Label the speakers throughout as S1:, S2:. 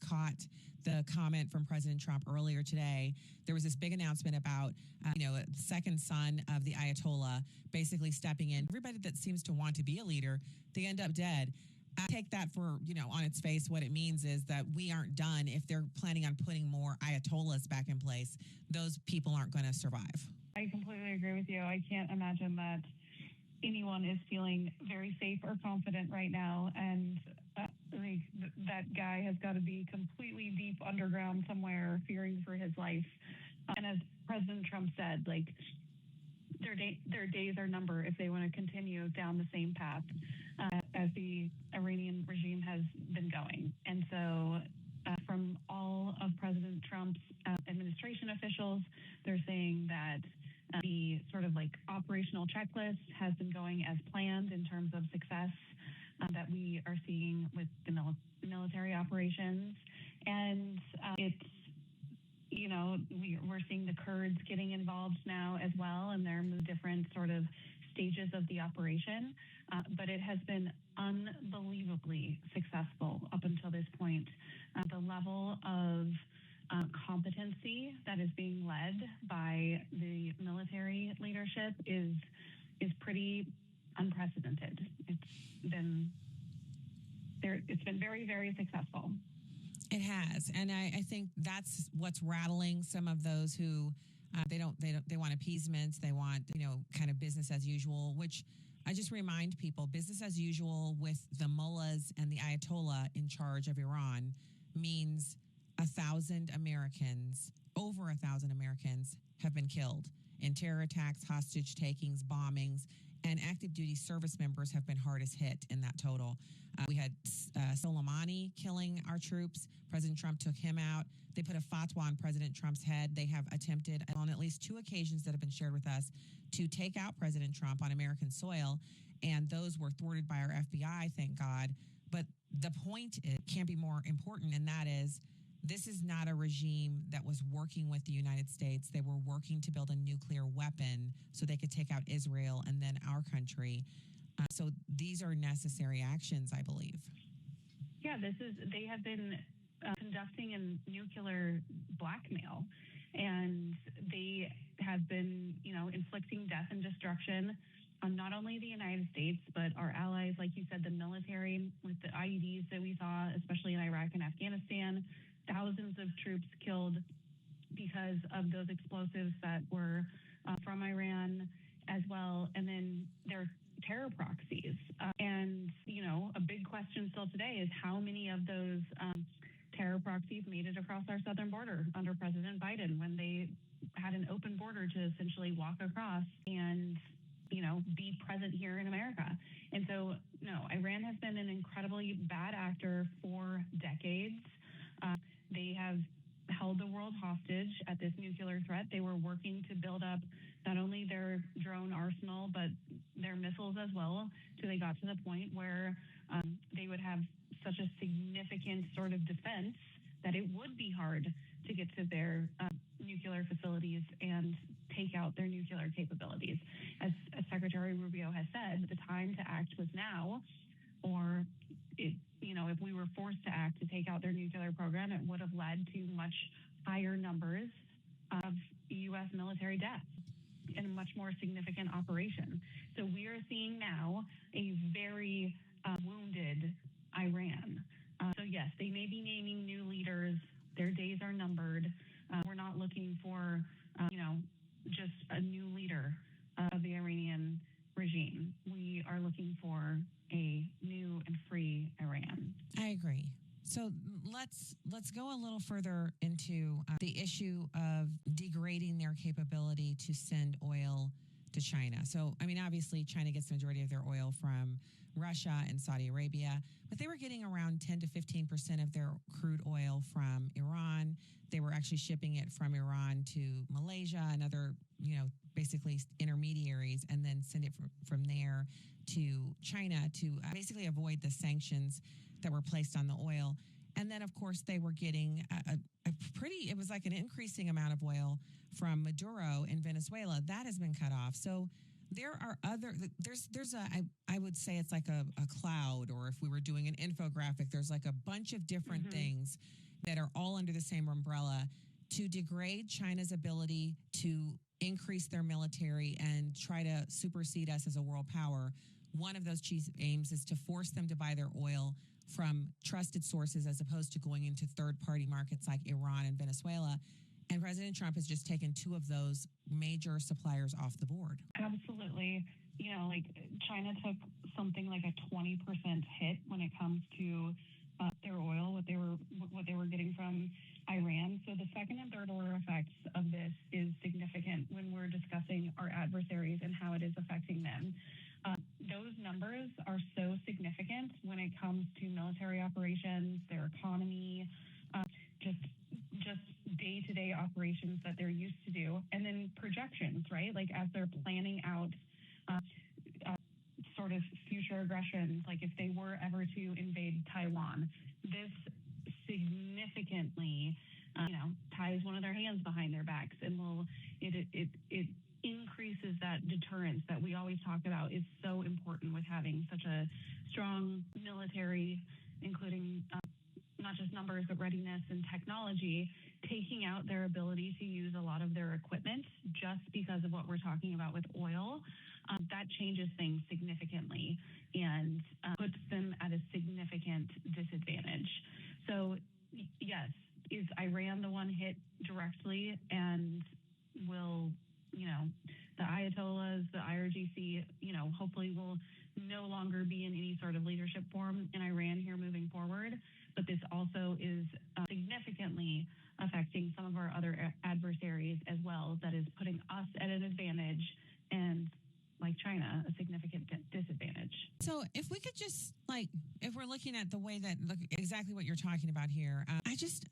S1: caught the comment from President Trump earlier today. There was this big announcement about, the second son of the Ayatollah basically stepping in. Everybody that seems to want to be a leader, they end up dead. I take that for, on its face. What it means is that we aren't done. If they're planning on putting more Ayatollahs back in place, those people aren't going to survive.
S2: I completely agree with you. I can't imagine that anyone is feeling very safe or confident right now. And that guy has got to be completely deep underground somewhere, fearing for his life. And as President Trump said, their days are numbered if they want to continue down the same path as the Iranian regime has been going. And so from all of President Trump's administration officials, they're saying that the sort of operational checklist has been going as planned in terms of success that we are seeing with the military operations. And it's, we're seeing the Kurds getting involved now as well, and they're in different sort of stages of the operation. But it has been unbelievably successful up until this point. The level of competency that is being led by the military leadership is pretty unprecedented. It's been very, very successful.
S1: It has, and I think that's what's rattling some of those who they want appeasement. They want kind of business as usual, which I just remind people, business as usual with the mullahs and the Ayatollah in charge of Iran means 1,000 Americans, over 1,000 Americans have been killed in terror attacks, hostage takings, bombings, and active duty service members have been hardest hit in that total. We had Soleimani killing our troops. President Trump took him out. They put a fatwa on President Trump's head. They have attempted on at least 2 occasions that have been shared with us to take out President Trump on American soil. And those were thwarted by our FBI, thank God. But the point can't be more important, and that is, this is not a regime that was working with the United States. They were working to build a nuclear weapon so they could take out Israel and then our country. So these are necessary actions, I believe.
S2: Yeah, they have been conducting a nuclear blackmail, and they have been, inflicting death and destruction on not only the United States, but our allies, like you said, the military, with the IEDs that we saw, especially in Iraq and Afghanistan. Thousands of troops killed because of those explosives that were from Iran as well. And then their terror proxies. And a big question still today is how many of those terror proxies made it across our southern border under President Biden when they had an open border to essentially walk across and be present here in America. And so, no, Iran has been an incredibly bad actor for decades. They have held the world hostage at this nuclear threat. They were working to build up not only their drone arsenal, but their missiles as well, till they got to the point where they would have such a significant sort of defense that it would be hard to get to their nuclear facilities and take out their nuclear capabilities. As Secretary Rubio has said, the time to act was now, or if we were forced to act to take out their nuclear program, it would have led to much higher numbers of U.S. military deaths in a much more significant operation. So we are seeing now a very wounded Iran. So yes, they may be naming new leaders. Their days are numbered. We're not looking for, just a new leader of the Iranian regime. We are looking for a new and free Iran.
S1: I agree. So let's go a little further into the issue of degrading their capability to send oil to China. So, obviously, China gets the majority of their oil from Russia and Saudi Arabia, but they were getting around 10 to 15% of their crude oil from Iran. They were actually shipping it from Iran to Malaysia and other, basically intermediaries, and then send it from there to China to basically avoid the sanctions that were placed on the oil. And then, of course, they were getting it was like an increasing amount of oil from Maduro in Venezuela. That has been cut off. So there are I would say it's like a cloud, or if we were doing an infographic, there's like a bunch of different things that are all under the same umbrella to degrade China's ability to increase their military and try to supersede us as a world power. One of those chief aims is to force them to buy their oil from trusted sources as opposed to going into third-party markets like Iran and Venezuela. And President Trump has just taken two of those major suppliers off the board.
S2: Absolutely. Like China took something like a 20% hit when it comes to their oil, what they were getting from Iran. So the second and third order effects of this is significant when we're discussing our adversaries and how it is affecting them. Those numbers are so significant when it comes to military operations, their economy, just day-to-day operations that they're used to do, and then projections, right? Like as they're planning out sort of future aggressions, like if they were ever to invade Taiwan, this significantly, ties one of their hands behind their backs, and it increases that deterrence that we always talk about is so important with having such a strong military, including not just numbers, but readiness and technology, taking out their ability to use a lot of their equipment just because of what we're talking about with oil. That changes things significantly and puts them at a significant disadvantage. So, yes, is Iran the one hit directly, and will, the Ayatollahs, the IRGC, hopefully will no longer be in any sort of leadership form in Iran here moving forward. But this also is significantly affecting some of our other adversaries as well. That is putting us at an advantage, and like China, a significant disadvantage.
S1: So if we could just if we're looking at the way that exactly what you're talking about here,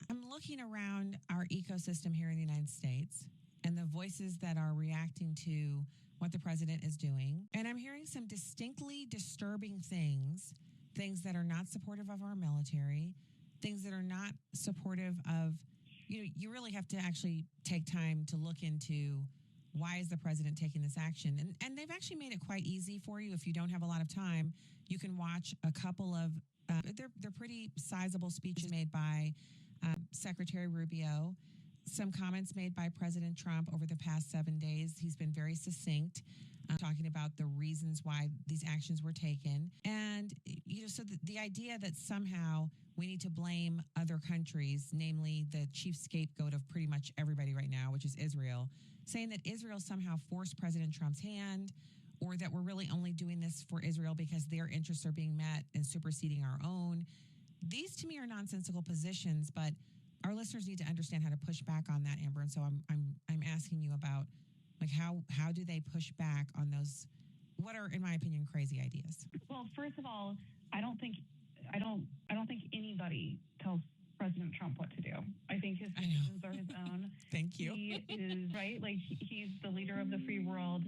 S1: I'm looking around our ecosystem here in the United States and the voices that are reacting to what the president is doing. And I'm hearing some distinctly disturbing things that are not supportive of our military, things that are not supportive of, you really have to actually take time to look into why is the president taking this action. And they've actually made it quite easy for you. If you don't have a lot of time, you can watch a couple of, they're pretty sizable speeches made by Secretary Rubio, some comments made by President Trump over the past 7 days. He's been very succinct, talking about the reasons why these actions were taken. And, so the idea that somehow we need to blame other countries, namely the chief scapegoat of pretty much everybody right now, which is Israel, saying that Israel somehow forced President Trump's hand, or that we're really only doing this for Israel because their interests are being met and superseding our own. These to me are nonsensical positions, but our listeners need to understand how to push back on that, Amber. And so I'm asking you about how do they push back on those, what are, in my opinion, crazy ideas?
S2: Well, first of all, I don't think anybody tells President Trump what to do. I think his decisions are his own.
S1: Thank you.
S2: He is right. He's the leader of the free world.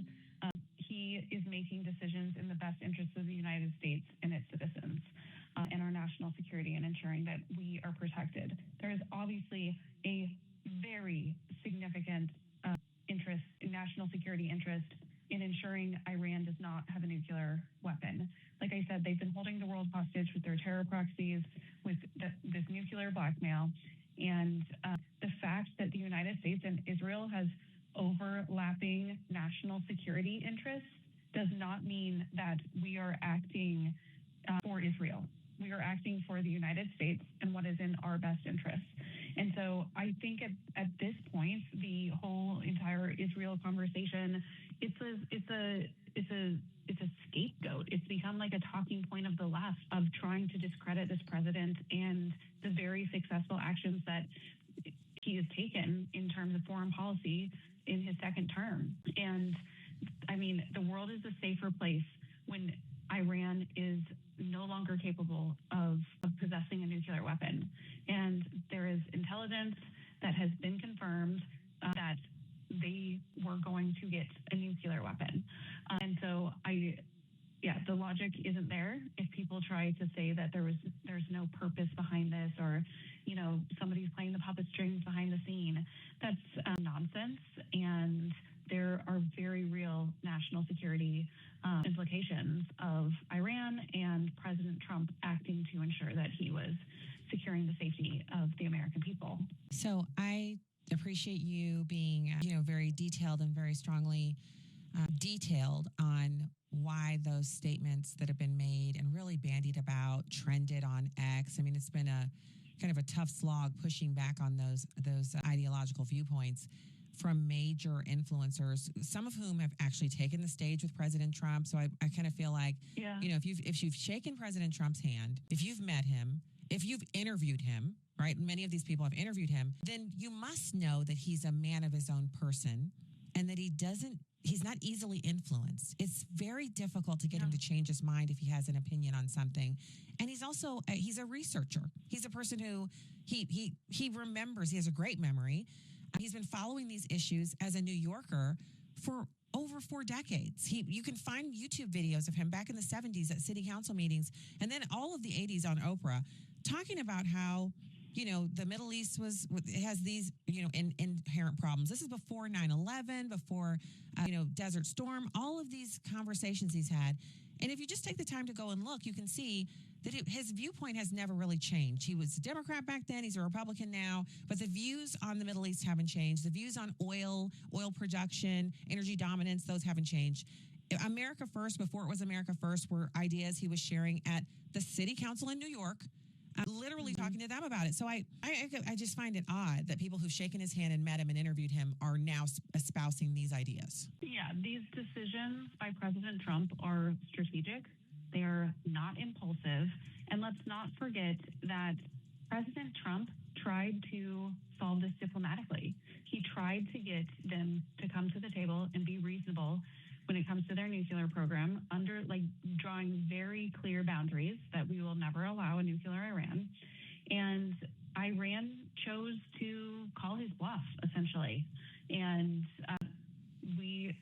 S2: He is making decisions in the best interests of the United States and its citizens, and our national security, and ensuring that we are protected. There is obviously a very significant national security interest in ensuring Iran does not have a nuclear weapon. Like I said, they've been holding the world hostage with their terror proxies, with this nuclear blackmail. And the fact that the United States and Israel has overlapping national security interests does not mean that we are acting for Israel. We are acting for the United States and what is in our best interests. And so I think at this point, the whole entire Israel conversation, it's a scapegoat. It's become like a talking point of the left of trying to discredit this president and the very successful actions that he has taken in terms of foreign policy in his second term. And I mean, the world is a safer place when Iran is no longer capable of possessing a nuclear weapon. And there is intelligence that has been confirmed that they were going to get a nuclear weapon. And so the logic isn't there. If people try to say that there's no purpose behind this, or, somebody's playing the puppet strings behind the scene, that's nonsense. And there are very real national security implications of Iran and President Trump acting to ensure that he was securing the safety of the American people.
S1: So I appreciate you being, very detailed and very strongly detailed on why those statements that have been made and really bandied about trended on X. I mean, it's been a kind of a tough slog pushing back on those ideological viewpoints from major influencers, some of whom have actually taken the stage with President Trump. So I kind of feel like,
S2: Yeah.
S1: If you've shaken President Trump's hand, if you've met him, if you've interviewed him, right? Many of these people have interviewed him, then you must know that he's a man of his own person and that he's not easily influenced. It's very difficult to get him to change his mind if he has an opinion on something. And he's also, he's a researcher. He's a person who he remembers, he has a great memory. He's been following these issues as a New Yorker for over 4 decades. You can find YouTube videos of him back in the 70s at city council meetings and then all of the 80s on Oprah talking about how the Middle East has these, inherent problems. This is before 9/11, before, Desert Storm, all of these conversations he's had. And if you just take the time to go and look, you can see that his viewpoint has never really changed. He was a Democrat back then. He's a Republican now. But the views on the Middle East haven't changed. The views on oil production, energy dominance, those haven't changed. America First, before it was America First, were ideas he was sharing at the city council in New York, literally talking to them about it. So I just find it odd that people who've shaken his hand and met him and interviewed him are now espousing these ideas.
S2: Yeah, these decisions by President Trump are strategic. They are not impulsive. And let's not forget that President Trump tried to solve this diplomatically. He tried to get them to come to the table and be reasonable when it comes to their nuclear program, under drawing very clear boundaries that we will never allow a nuclear Iran. And Iran chose to call his bluff, essentially. And we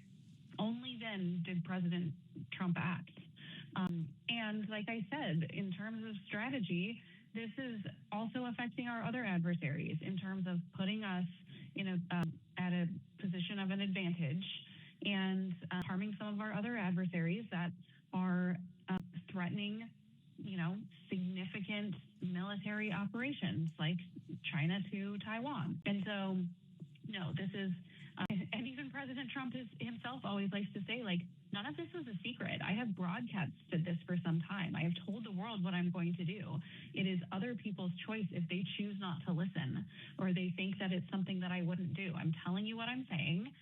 S2: only then did President Trump act. And like I said, in terms of strategy, this is also affecting our other adversaries in terms of putting us at a position of an advantage and harming some of our other adversaries that are threatening, significant military operations like China to Taiwan. And so, this is, and even President Trump himself always likes to say, none of this is a secret. I have broadcasted this for some time. I have told the world what I'm going to do. It is other people's choice if they choose not to listen or they think that it's something that I wouldn't do. I'm telling you what I'm saying.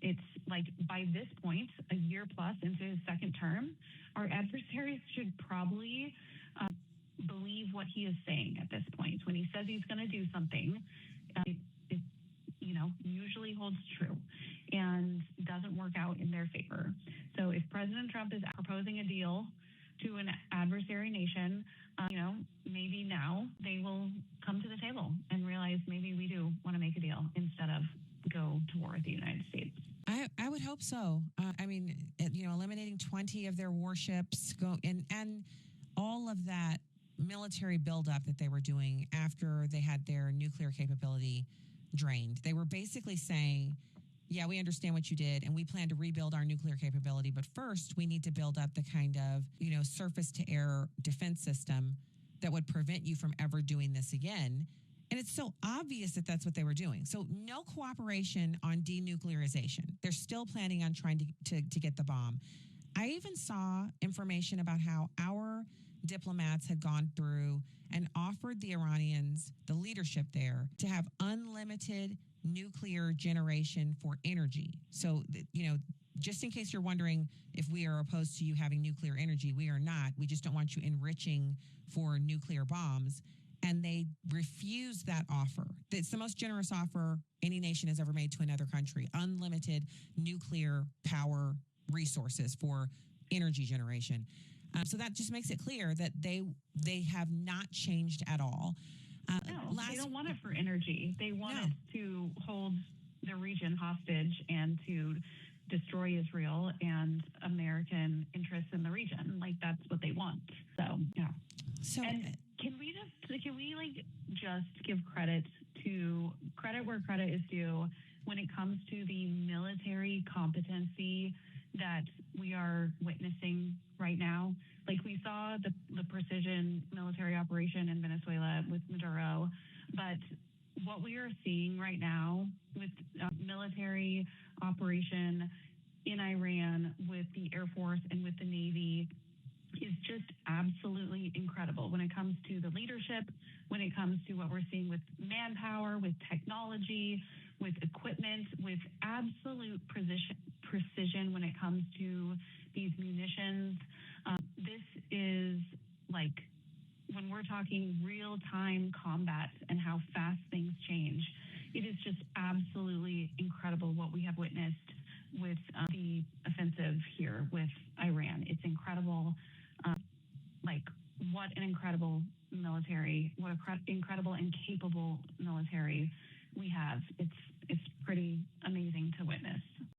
S2: It's by this point, a year plus into his second term, our adversaries should probably believe what he is saying at this point. When he says he's going to do something, it usually holds true and doesn't work out in their favor. So if President Trump is proposing a deal to an adversary nation, maybe now they will come to the table and realize maybe we do want to make a deal instead of go to war with the United States.
S1: I would hope so. Eliminating 20 of their warships and all of that military buildup that they were doing after they had their nuclear capability drained. They were basically saying, yeah, we understand what you did and we plan to rebuild our nuclear capability. But first, we need to build up the kind of, surface to air defense system that would prevent you from ever doing this again. And it's so obvious that that's what they were doing. So no cooperation on denuclearization. They're still planning on trying to get the bomb. I even saw information about how our diplomats had gone through and offered the Iranians, the leadership there, to have unlimited nuclear generation for energy. So, just in case you're wondering if we are opposed to you having nuclear energy, we are not. We just don't want you enriching for nuclear bombs. And they refused that offer. It's the most generous offer any nation has ever made to another country. Unlimited nuclear power resources for energy generation. So that just makes it clear that they have not changed at all.
S2: No, they don't want it for energy. They want it to hold the region hostage and to destroy Israel and American interests in the region. That's what they want. So, yeah.
S1: So,
S2: and can we just give credit where credit is due when it comes to the military competency that we are witnessing right now? We saw the precision military operation in Venezuela with Maduro, but what we are seeing right now with military operation in Iran, with the Air Force and with the Navy, is just absolutely incredible when it comes to the leadership, when it comes to what we're seeing with manpower, with technology, with equipment, with absolute precision when it comes to these munitions. This is like when we're talking real-time combat and how fast things change. It is just absolutely incredible what we have witnessed with the offensive here with Iran. It's incredible. What an incredible military, what an incredible and capable military we have. It's pretty amazing to witness.